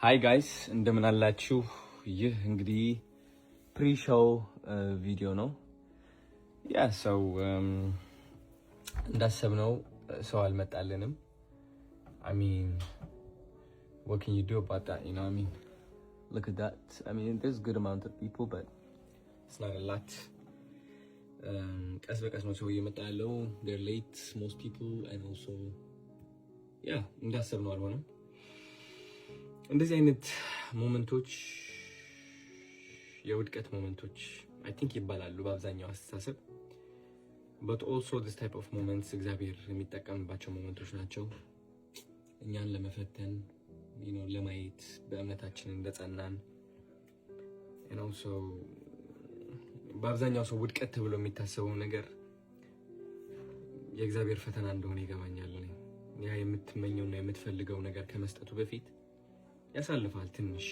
Hi guys, እንደምን አላችሁ? ይህ እንግዲህ ፕሪ-ሾው ቪዲዮ ነው። እንዳሰብነው ሰው አልመጣልንም። I mean, what can you do about that? You know what I mean? Look at that. I mean, there's a good amount of people, but it's not a lot. ቀስ በቀስ ነው ሰው እየመጣ ያለው. They're late, most people, and also, እንዳሰብነው አልሆነም። እንደዚህ አይነት ሞመንቶች የውድቀት ሞመንቶች I think ይባላሉ በአብዛኛው አስተሳሰብ, but also this type of moments እግዚአብሔር የሚጠቀምባቸው ሞመንቶች ናቸው እኛን ለመፈተን, ለማየት በእምነታችን እንደጸናን. and also በአብዛኛው ሰው ውድቀት ተብሎ የሚታሰበው ነገር የእግዚአብሔር ፈተና እንደሆነ ይገባኛል. ያ የምትመኘውና የምትፈልገው ነገር ከመስጠቱ በፊት ያሳልፋል ትንሽ,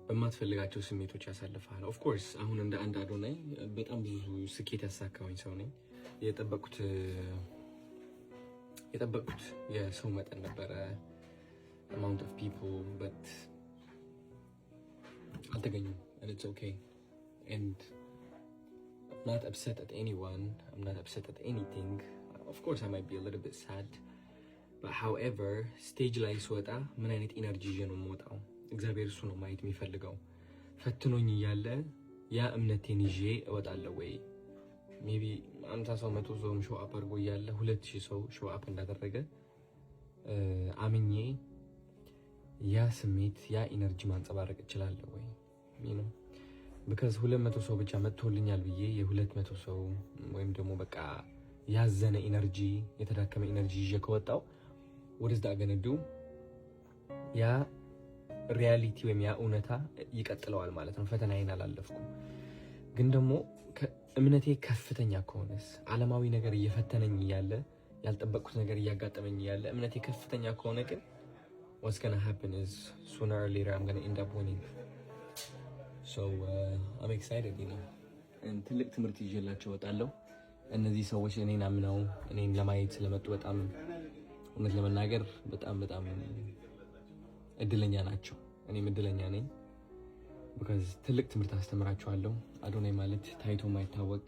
በማትፈልጋቸው ስሜቶች ያሳልፋል. ኦፍ ኮርስ አሁን እንደ አንድ አዶናይ በጣም ብዙ ስኬት ያሳካውኝ ሰው ነኝ. የጠበቅኩት የሰው መጠን ነበረ, amount of people, but አልተገኙም. and it's okay, and I'm not upset at anyone, I'm not upset at anything. Of course I might be a little bit sad, but however stage ላይ ስወጣ ምን አይነት ኢነርጂ ይዤ ነው የምወጣው? እግዚአብሔር እሱ ነው ማየት የሚፈልገው. ፈትኖኝ እያለ ያ እምነቴን ይዤ እወጣለሁ ወይ? ሜቢ 50 ሰው 100 ሰው ሾው አፕ አድርጎ እያለ 2000 ሰው ሾው አፕ እንዳደረገ አምኜ ያ ስሜት ያ ኢነርጂ ማንጸባረቅ እችላለሁ ወይ? because 200 ሰው ብቻ መጥቶልኛል ብዬ የ200 ሰው ወይም ደግሞ በቃ ያዘነ ኢነርጂ የተዳከመ ኢነርጂ ይዤ ከወጣው what is that going to do? ያ ሪያሊቲ ወይም ያ እውነታ ይቀጥለዋል ማለት ነው. ፈተናዬን አላለፍኩም, ግን ደግሞ እምነቴ ከፍተኛ ከሆነስ ዓለማዊ ነገር እየፈተነኝ እያለ ያልጠበቅኩት ነገር እያጋጠመኝ እያለ እምነቴ ከፍተኛ ከሆነ ግን what's going to happen is sooner or later I'm going to end up winning. So I'm excited, and ትልቅ ትምህርት ይዤላቸው እወጣለሁ. እነዚህ ሰዎች እኔን አምነው እኔን ለማየት ስለመጡ በጣም እውነት ለመናገር በጣም እድለኛ ናቸው. እኔም እድለኛ ነኝ because ትልቅ ትምህርት አስተምራቸዋለሁ. አዶናይ ማለት ታይቶ ማይታወቅ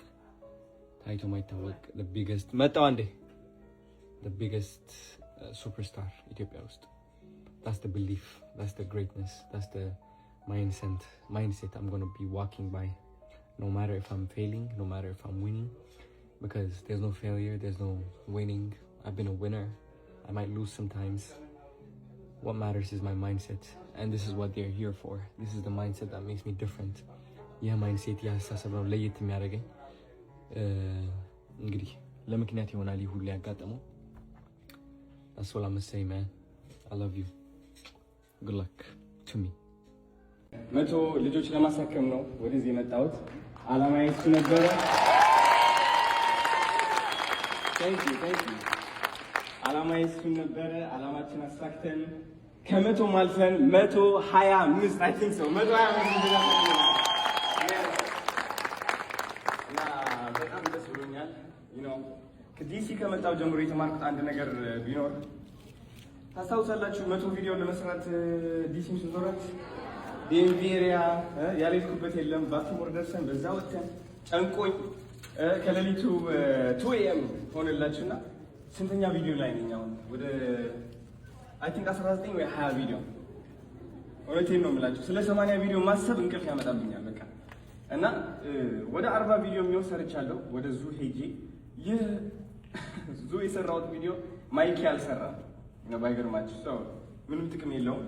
the biggest the biggest superstar ኢትዮጵያ ውስጥ. That's the belief, that's the greatness, that's the mindset I'm going to be walking by, no matter if I'm failing, no matter if I'm winning, because there's no failure, there's no winning. I've been a winner. I might lose sometimes. What matters is my mindset, and this is what they're here for. This is the mindset that makes me different. Yeah, mindset ያስተሳሰብ ነው ለየት የሚያደርገኝ. እንግዲህ ለምክንያት ይሆናል ይሁን ሊያጋጥመው. That's all I'm gonna say, man. I love you. Good luck to me. 100 ልጆች ለማሳከም ነው ወደዚህ የመጣሁት. አላማዬ እሱ ነበረ. Thank you. አላማዬ እሱ ነበረ. አላማችን አሳክተን ከ100 ማልፈን 125 I think so 125 እና በጣም ደስ ብሎኛል. ከዲሲ ከመጣሁ ጀምሮ የተማርኩት አንድ ነገር ቢኖር ታስታውሳላችሁ? 100 ቪዲዮ ለመስራት ዲሲ ስንዞራት ዲኤምቪ ኤሪያ ያልሄድኩበት የለም. ባኪሞር ደርሰን በዛ ወጥተን ጨንቆኝ ከሌሊቱ 2 AM ሆነላችሁና ስንተኛ ቪዲዮ ላይ ነኝ አሁን? ወደ I think 19 ወይ 20 ቪዲዮ። እውነቴን ነው የምላችሁ፣ ስለ 80 ቪዲዮ ማሰብ እንቅልፍ ያመጣብኛል በቃ። እና ወደ 40 ቪዲዮ የሚሆን ሰርቻለሁ ወደ ዙ ሄጄ። ይህ ዙ የሰራሁት ቪዲዮ ማይክ ያልሰራ ነው ባይገርማችሁ፣ ሰው ምንም ጥቅም የለውም።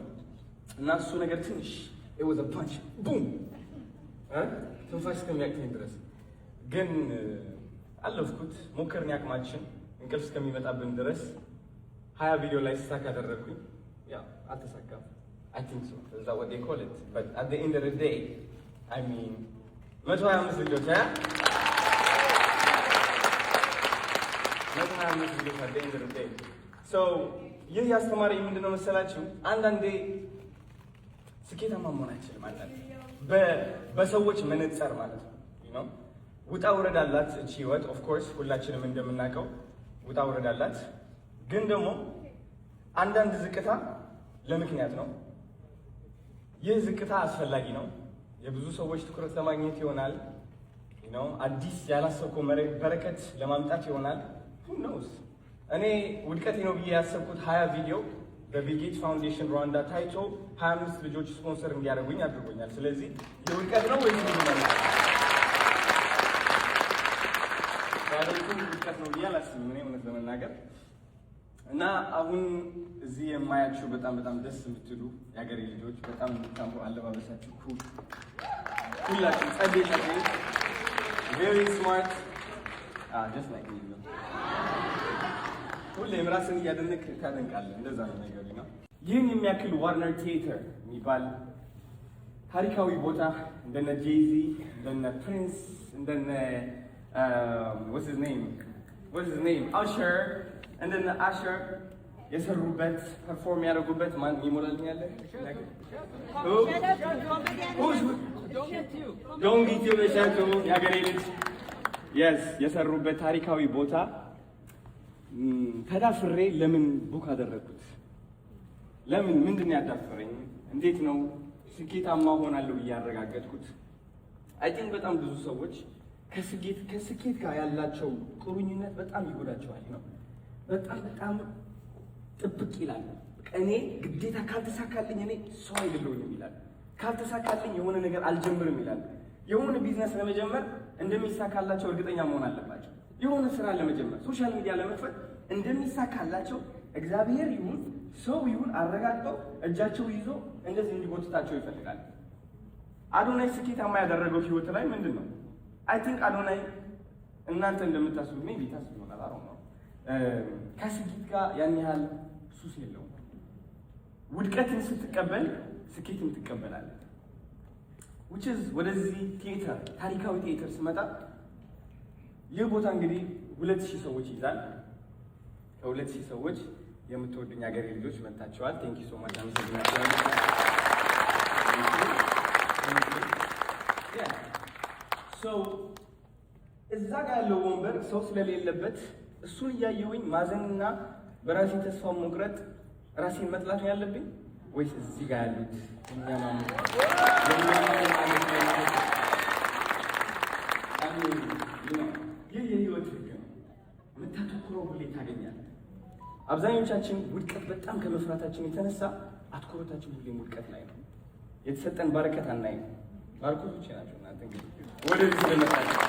እና እሱ ነገር ትንሽ it was a punch boom ትንፋሽ እስከሚያቅተኝ ድረስ ግን አለፍኩት። ሞከርን ያቅማችን እንቅልፍ እስከሚመጣብን ድረስ 20 ቪዲዮ ላይ ስታክ አደረኩኝ። አልተሳካም. I think so. Is that what they call it? But at the end of the day, I mean 125 ልጆች 125 ልጆች at the end of the day. So ይህ ያስተማረኝ ምንድነው መሰላችሁ? አንዳንዴ ስኬታማ መሆን አይችልም አንዳንዴ በሰዎች መነጽር ማለት ነው. ውጣ ውረድ አላት እቺ ህይወት. ኦፍ ኮርስ ሁላችንም እንደምናውቀው ውጣ ውረድ አላት። ግን ደግሞ አንዳንድ ዝቅታ ለምክንያት ነው። ይህ ዝቅታ አስፈላጊ ነው። የብዙ ሰዎች ትኩረት ለማግኘት ይሆናል። አዲስ ያላሰብከው በረከት ለማምጣት ይሆናል። who knows እኔ ውድቀቴ ነው ብዬ ያሰብኩት 20 ቪዲዮ በቢል ጌትስ ፋውንዴሽን ሩዋንዳ ታይቶ 25 ልጆች ስፖንሰር እንዲያደርጉኝ አድርጎኛል። ስለዚህ የውድቀት ነው ወይስ ምንድነው? ውድቀት ነው ብዬ አላስብም እኔ እውነት ለመናገር እና አሁን እዚህ የማያችሁ በጣም ደስ የምትሉ የሀገሬ ልጆች በጣም የምታምሩ አለባበሳችሁ ኩል ሁላችሁ ጸዴ very smart just like me ሁሌም ራስን እያደነቅ ታደንቃለህ። እንደዛ ነው ነገሩ ነው። ይህን የሚያክል ዋርነር ቲያትር የሚባል ታሪካዊ ቦታ እንደነ ጄዚ እንደነ ፕሪንስ እንደነ what's his name Usher እንደነ አሸር የሰሩበት ፐርፎርም ያደረጉበት ማን ይሞላልኛል? ዶንት ጌት ዩ ለሻቱ ያገሬ ልጅ yes የሰሩበት ታሪካዊ ቦታ ተዳፍሬ ለምን ቡክ አደረኩት? ለምን ምንድነው ያዳፈረኝ? እንዴት ነው ስኬታማ ሆናለሁ ያረጋገጥኩት? አይ ቲንክ በጣም ብዙ ሰዎች ከስኬት ጋር ያላቸው ቁርኝነት በጣም ይጎዳቸዋል ነው። በጣም ጥብቅ ይላል። እኔ ግዴታ ካልተሳካልኝ እኔ ሰው አይደለሁም ይላል። ካልተሳካልኝ የሆነ ነገር አልጀምርም ይላል። የሆነ ቢዝነስ ለመጀመር እንደሚሳካላቸው እርግጠኛ መሆን አለባቸው። የሆነ ስራ ለመጀመር ሶሻል ሚዲያ ለመክፈት እንደሚሳካላቸው እግዚአብሔር ይሁን ሰው ይሁን አረጋግጠው እጃቸው ይዞ እንደዚህ እንዲጎትታቸው ይፈልጋል። አዶናይ ስኬታማ ያደረገው ህይወት ላይ ምንድን ነው? አይ ቲንክ አዶናይ እናንተ እንደምታስቡት ሜቢ ታስቡ ይሆናል አሁን ነው ከስኬት ጋር ያን ያህል ሱስ የለውም። ውድቀትን ስትቀበል ስኬትን ትቀበላለህ። which is ወደዚህ ቲያትር ታሪካዊ ቲያትር ስመጣ ይህ ቦታ እንግዲህ 2000 ሰዎች ይዛል። ከ2000 ሰዎች የምትወዱኝ ሀገሬ ልጆች መጣችኋል። ቴንክ ዩ ሶ ማች አመሰግናለሁ። ሶ እዛ ጋር ያለው ወንበር ሰው ስለሌለበት እሱን እያየሁኝ ማዘንና በራሴ ተስፋ መቁረጥ ራሴን መጥላት ነው ያለብኝ ወይስ እዚህ ጋር ያሉት ይህ የህይወት ህግ ነው። የምታተኩረው ሁሌ ታገኛለህ። አብዛኞቻችን ውድቀት በጣም ከመፍራታችን የተነሳ አትኩሮታችን ሁሌ ውድቀት ላይ ነው። የተሰጠን በረከት አናይም። ባርኮቶች ናቸው እናንተ እንግዲህ ወደዚህ ስለመጣችሁ